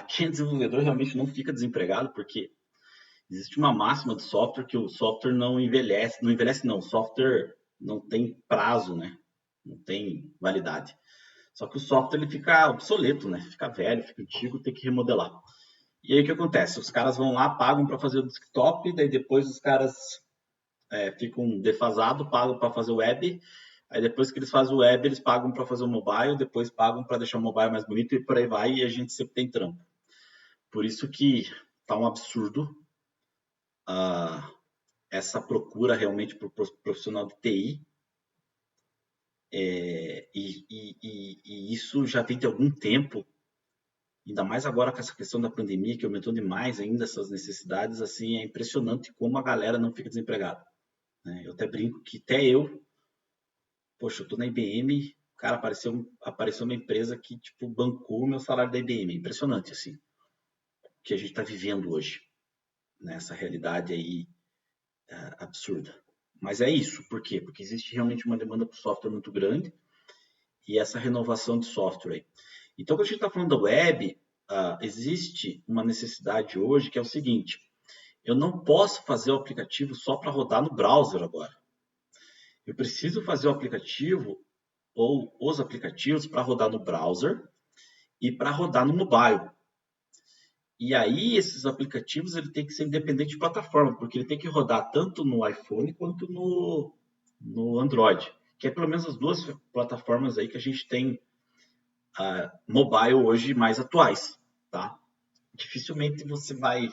Quem é desenvolvedor realmente não fica desempregado, porque existe uma máxima de software que o software não envelhece. Não envelhece, não. O software não tem prazo, né? Não tem validade. Só que o software ele fica obsoleto, né? Fica velho, fica antigo, tem que remodelar. E aí o que acontece? Os caras vão lá, pagam para fazer o desktop, daí depois os caras ficam defasados, pagam para fazer o web. Aí depois que eles fazem o web, eles pagam para fazer o mobile, depois pagam para deixar o mobile mais bonito e por aí vai, e a gente sempre tem trampo. Por isso que tá um absurdo essa procura realmente por profissional de TI. E isso já tem de algum tempo, ainda mais agora com essa questão da pandemia, que aumentou demais ainda essas necessidades, assim, é impressionante como a galera não fica desempregada. Né? Eu até brinco que até eu, poxa, eu tô na IBM, cara, apareceu uma empresa que, tipo, bancou o meu salário da IBM. Impressionante, assim, o que a gente está vivendo hoje, nessa realidade aí absurda. Mas é isso, por quê? Porque existe realmente uma demanda por software muito grande e essa renovação de software aí. Então, quando a gente está falando da web, existe uma necessidade hoje que é o seguinte: eu não posso fazer o aplicativo só para rodar no browser agora. Eu preciso fazer o aplicativo ou os aplicativos para rodar no browser e para rodar no mobile. E aí, esses aplicativos ele tem que ser independente de plataforma, porque ele tem que rodar tanto no iPhone quanto no Android, que é pelo menos as duas plataformas aí que a gente tem mobile hoje mais atuais, tá? Dificilmente você vai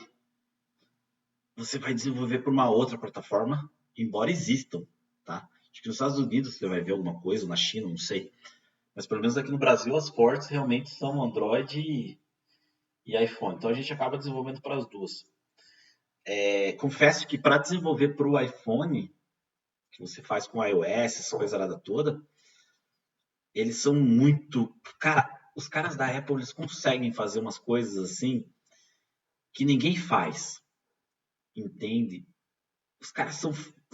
desenvolver por uma outra plataforma, embora existam, tá? Acho que nos Estados Unidos você vai ver alguma coisa, na China, não sei. Mas pelo menos aqui no Brasil as fortes realmente são Android e iPhone. Então a gente acaba desenvolvendo para as duas. Confesso que para desenvolver para o iPhone, que você faz com iOS, essa coisa lá toda, eles são muito. Cara, os caras da Apple eles conseguem fazer umas coisas assim que ninguém faz. Entende? Os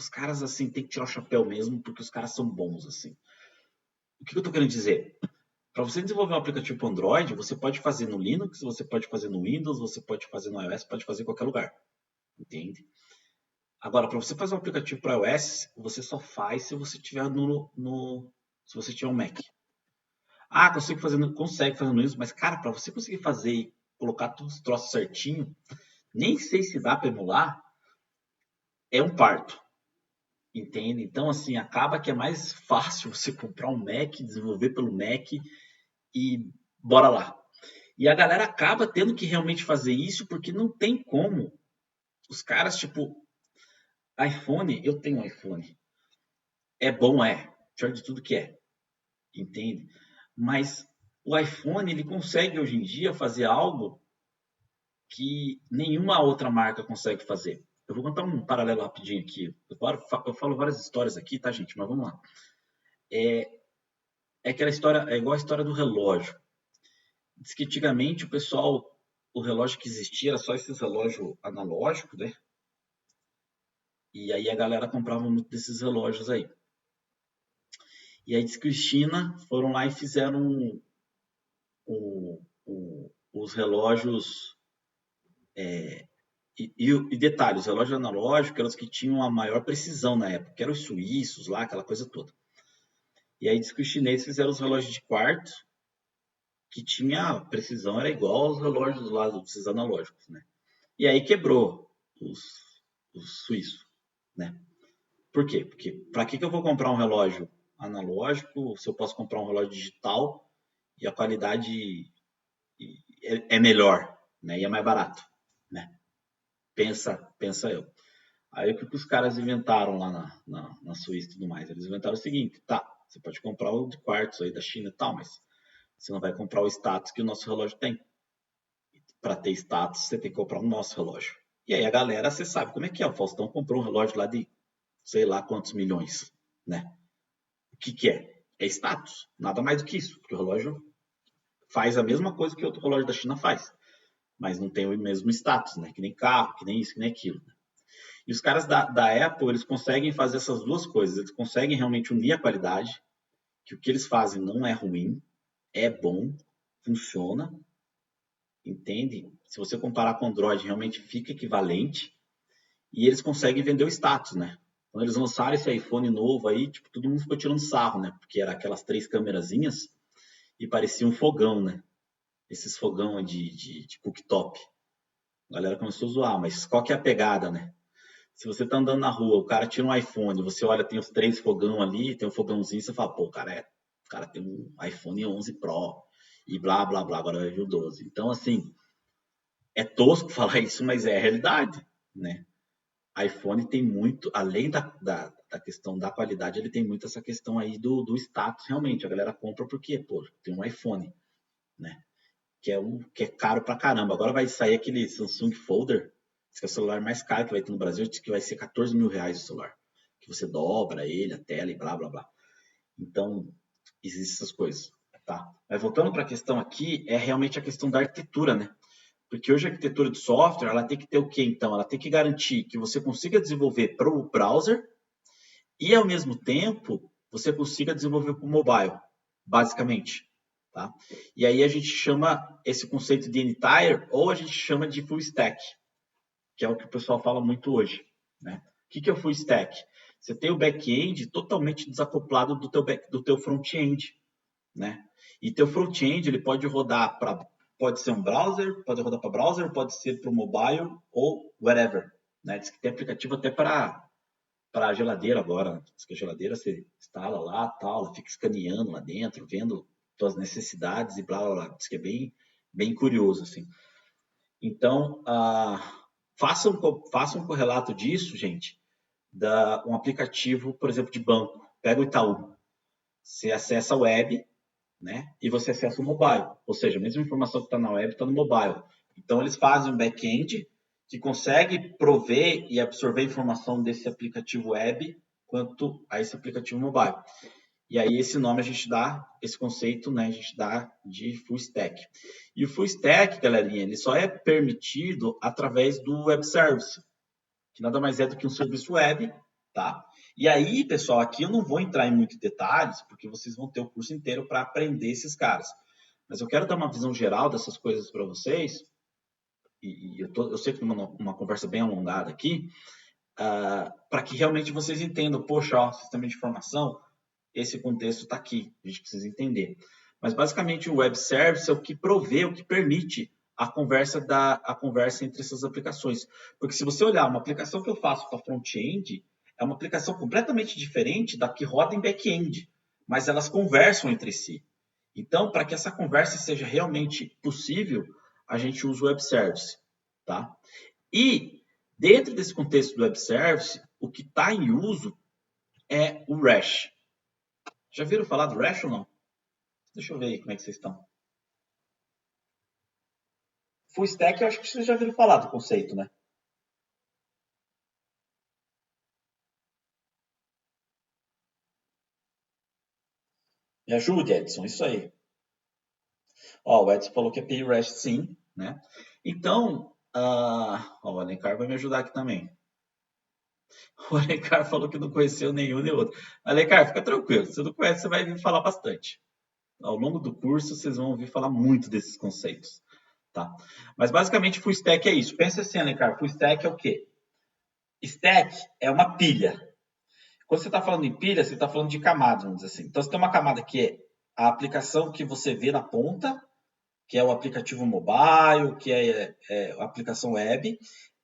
caras assim tem que tirar o chapéu mesmo, porque os caras são bons assim. O que eu tô querendo dizer? Para você desenvolver um aplicativo para Android, você pode fazer no Linux, você pode fazer no Windows, você pode fazer no iOS, pode fazer em qualquer lugar. Entende? Agora, para você fazer um aplicativo para iOS, você só faz se você tiver se você tiver um Mac. Consegue fazer no Windows, mas cara, para você conseguir fazer e colocar todos os troços certinho, nem sei se dá para emular, é um parto. Entende? Então, assim, acaba que é mais fácil você comprar um Mac, desenvolver pelo Mac e bora lá. E a galera acaba tendo que realmente fazer isso porque não tem como. Os caras, tipo, iPhone, eu tenho um iPhone. É bom, é. Pior de tudo que é. Entende? Mas o iPhone, ele consegue hoje em dia fazer algo que nenhuma outra marca consegue fazer. Eu vou contar um paralelo rapidinho aqui. Eu falo várias histórias aqui, tá, gente? Mas vamos lá. É aquela história, é igual a história do relógio. Diz que antigamente o relógio que existia era só esses relógios analógicos, né? E aí a galera comprava muito desses relógios aí. E aí diz que os China foram lá e fizeram os relógios. E detalhe, os relógios analógicos eram os que tinham a maior precisão na época, que eram os suíços lá, aquela coisa toda. E aí diz que os chineses fizeram os relógios de quartzo, que tinha precisão, era igual aos relógios lá, esses analógicos, né? E aí quebrou os suíços, né? Por quê? Porque para que eu vou comprar um relógio analógico se eu posso comprar um relógio digital e a qualidade é melhor, né? E é mais barato, né? Pensa eu. Aí o que os caras inventaram lá na Suíça e tudo mais? Eles inventaram o seguinte, tá, você pode comprar o de quartzo aí da China e tal, mas você não vai comprar o status que o nosso relógio tem. Para ter status, você tem que comprar o nosso relógio. E aí a galera, você sabe como é que é. O Faustão comprou um relógio lá de sei lá quantos milhões, né? O que que é? É status. Nada mais do que isso. Porque o relógio faz a mesma coisa que outro relógio da China faz. Mas não tem o mesmo status, né? Que nem carro, que nem isso, que nem aquilo. E os caras da Apple, eles conseguem fazer essas duas coisas. Eles conseguem realmente unir a qualidade, que o que eles fazem não é ruim, é bom, funciona, entende? Se você comparar com o Android, realmente fica equivalente. E eles conseguem vender o status, né? Quando eles lançaram esse iPhone novo aí, tipo, todo mundo ficou tirando sarro, né? Porque era aquelas 3 câmerazinhas e parecia um fogão, né? Esses fogão de cooktop. A galera começou a zoar, mas qual que é a pegada, né? Se você tá andando na rua, o cara tira um iPhone, você olha, tem os 3 fogão ali, tem um fogãozinho, você fala, pô, o cara tem um iPhone 11 Pro e blá, blá, blá, agora vai vir o 12. Então, assim, é tosco falar isso, mas é a realidade, né? iPhone tem muito, além da questão da qualidade, ele tem muito essa questão aí do status, realmente. A galera compra porque, pô, tem um iPhone, né? Que é caro pra caramba. Agora vai sair aquele Samsung Folder, que é o celular mais caro que vai ter no Brasil, que vai ser 14 mil reais o celular. Que você dobra ele, a tela e blá, blá, blá. Então, existem essas coisas, tá? Mas voltando para a questão aqui, é realmente a questão da arquitetura, né? Porque hoje a arquitetura de software, ela tem que ter o quê, então? Ela tem que garantir que você consiga desenvolver para o browser e, ao mesmo tempo, você consiga desenvolver para o mobile, basicamente. Tá? E aí a gente chama esse conceito de entire ou a gente chama de full stack, que é o que o pessoal fala muito hoje. Né? O que é o full stack? Você tem o back-end totalmente desacoplado do teu front-end. Né? E teu front-end ele pode rodar para pode ser um browser, pode rodar para browser, pode ser para o mobile ou whatever. Né? Diz que tem aplicativo até para a geladeira agora. Diz que a geladeira você instala lá, tal, ela fica escaneando lá dentro, vendo tuas necessidades e blá blá blá. Diz que é bem curioso assim. Então, faça um correlato disso, gente, um aplicativo, por exemplo, de banco. Pega o Itaú. Você acessa a web, né? E você acessa o mobile. Ou seja, a mesma informação que está na web está no mobile. Então, eles fazem um back-end que consegue prover e absorver informação desse aplicativo web quanto a esse aplicativo mobile. E aí, esse nome a gente dá, esse conceito, né? A gente dá de full stack. E o full stack, galerinha, ele só é permitido através do web service, que nada mais é do que um serviço web, tá? E aí, pessoal, aqui eu não vou entrar em muitos detalhes, porque vocês vão ter o curso inteiro para aprender esses caras. Mas eu quero dar uma visão geral dessas coisas para vocês, e eu sei que uma conversa bem alongada aqui, para que realmente vocês entendam, poxa, ó, sistema de informação, esse contexto está aqui, a gente precisa entender. Mas basicamente o web service é o que provê, o que permite a conversa entre essas aplicações. Porque se você olhar uma aplicação que eu faço para front-end, é uma aplicação completamente diferente da que roda em back-end, mas elas conversam entre si. Então, para que essa conversa seja realmente possível, a gente usa o web service, tá? E dentro desse contexto do web service, o que está em uso é o REST. Já viram falar do REST ou não? Deixa eu ver aí como é que vocês estão. Full stack, eu acho que vocês já viram falar do conceito, né? Me ajude, Edson, isso aí. Ó, o Edson falou que é API REST sim, né? Então, ó, o Alencar vai me ajudar aqui também. O Alencar falou que não conheceu nenhum nem outro. Alencar, fica tranquilo, se você não conhece, você vai vir falar bastante. Ao longo do curso, vocês vão ouvir falar muito desses conceitos, tá? Mas basicamente, full stack é isso. Pensa assim, Alencar, full stack é o quê? Stack é uma pilha. Quando você está falando em pilha, você está falando de camadas, vamos dizer assim. Então, você tem uma camada que é a aplicação que você vê na ponta, que é o aplicativo mobile, que é a aplicação web.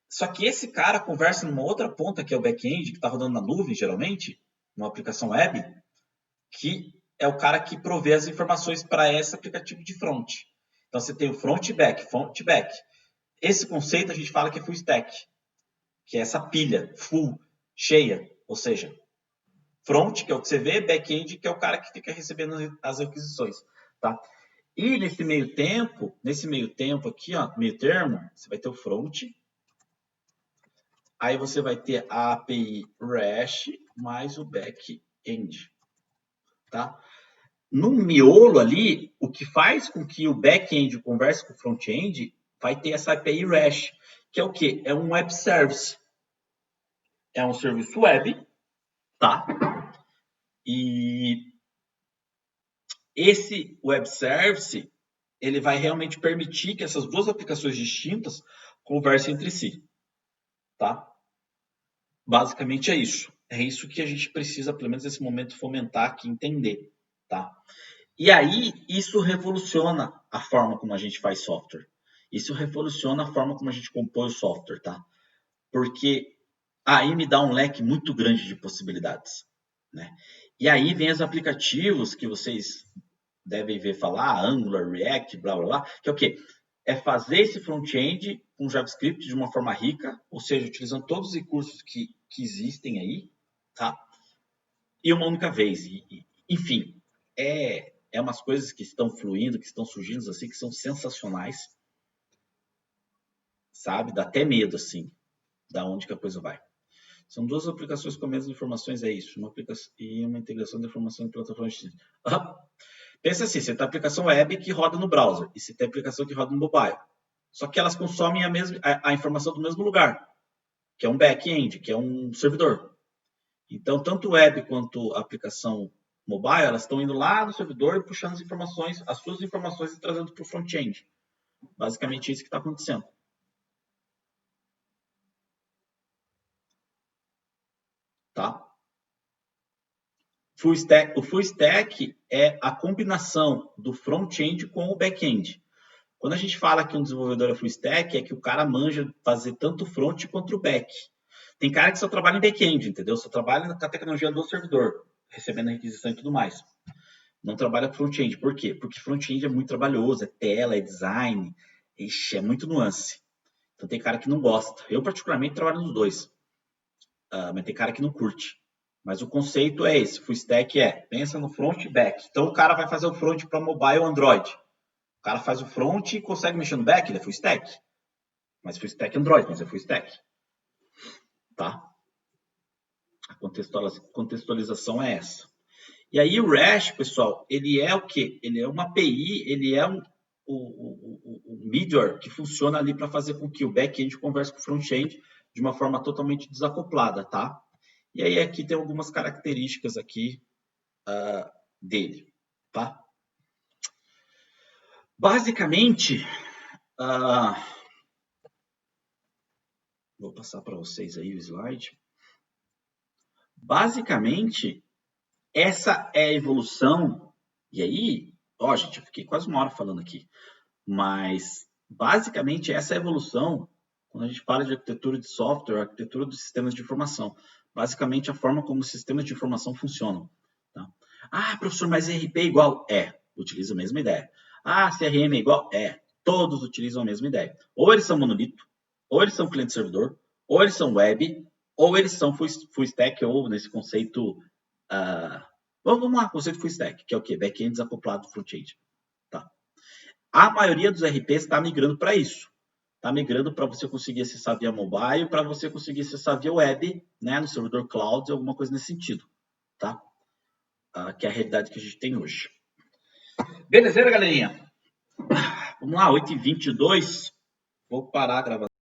Só que esse cara conversa numa outra ponta, que é o back-end, que está rodando na nuvem, geralmente, numa aplicação web, que é o cara que provê as informações para esse aplicativo de front. Então, você tem o front e back, front e back. Esse conceito a gente fala que é full stack, que é essa pilha full, cheia, ou seja, front, que é o que você vê, back-end, que é o cara que fica recebendo as requisições, tá? E nesse meio tempo aqui, ó, meio termo, você vai ter o front, aí você vai ter a API REST mais o back-end, tá? No miolo ali, o que faz com que o back-end converse com o front-end vai ter essa API REST, que é o quê? É um web service. É um serviço web, tá? E esse web service, ele vai realmente permitir que essas duas aplicações distintas conversem entre si, tá? Basicamente é isso. É isso que a gente precisa, pelo menos nesse momento, fomentar aqui, entender, tá? E aí, isso revoluciona a forma como a gente faz software. Isso revoluciona a forma como a gente compõe o software, tá? Porque aí me dá um leque muito grande de possibilidades, né? E aí vem os aplicativos que vocês devem ver falar, Angular, React, blá, blá, blá, que é o quê? É fazer esse front-end com JavaScript de uma forma rica, ou seja, utilizando todos os recursos que existem aí, tá? E uma única vez. Enfim, é umas coisas que estão fluindo, que estão surgindo assim, que são sensacionais, sabe? Dá até medo, assim, da onde que a coisa vai. São duas aplicações com as mesmas informações, é isso. Uma aplicação e uma integração de informação em plataformas distintas. Pensa assim, você tem aplicação web que roda no browser e você tem aplicação que roda no mobile. Só que elas consomem a informação do mesmo lugar, que é um back-end, que é um servidor. Então, tanto web quanto a aplicação mobile, elas estão indo lá no servidor e puxando as informações, as suas informações e trazendo para o front-end. Basicamente isso que está acontecendo. Tá? O full stack é a combinação do front-end com o back-end. Quando a gente fala que um desenvolvedor é full stack, é que o cara manja fazer tanto o front quanto o back. Tem cara que só trabalha em back-end, entendeu? Só trabalha com a tecnologia do servidor, recebendo a requisição e tudo mais. Não trabalha front-end. Por quê? Porque front-end é muito trabalhoso, é tela, é design, é muito nuance. Então tem cara que não gosta. Eu, particularmente, trabalho nos dois. Mas tem cara que não curte. Mas o conceito é esse, full stack pensa no front e back. Então o cara vai fazer o front para mobile Android. O cara faz o front e consegue mexer no back, ele é full stack. Mas full stack Android, mas é full stack. Tá? A contextualização é essa. E aí o REST, pessoal, ele é o quê? Ele é uma API, ele é o middleware que funciona ali para fazer com que o back-end converse com o front-end de uma forma totalmente desacoplada, tá? E aí aqui tem algumas características aqui dele, tá? Basicamente, vou passar para vocês aí o slide. Basicamente, essa é a evolução. E aí, ó, gente, eu fiquei quase uma hora falando aqui. Mas, basicamente, essa é a evolução quando a gente fala de arquitetura de software, arquitetura dos sistemas de informação. Basicamente, a forma como os sistemas de informação funcionam. Tá? Ah, professor, mas ERP é igual? Utiliza a mesma ideia. Ah, CRM é igual? Todos utilizam a mesma ideia. Ou eles são monolito, ou eles são cliente-servidor, ou eles são web, ou eles são full stack, ou nesse conceito... vamos lá, conceito full stack, que é o quê? Back-end desacoplado do front-end. Tá? A maioria dos RPs está migrando para isso. Está migrando para você conseguir acessar via mobile, para você conseguir acessar via web, né, no servidor cloud, alguma coisa nesse sentido. Tá? Que é a realidade que a gente tem hoje. Beleza, galerinha? Vamos lá, 8h22. Vou parar a gravação.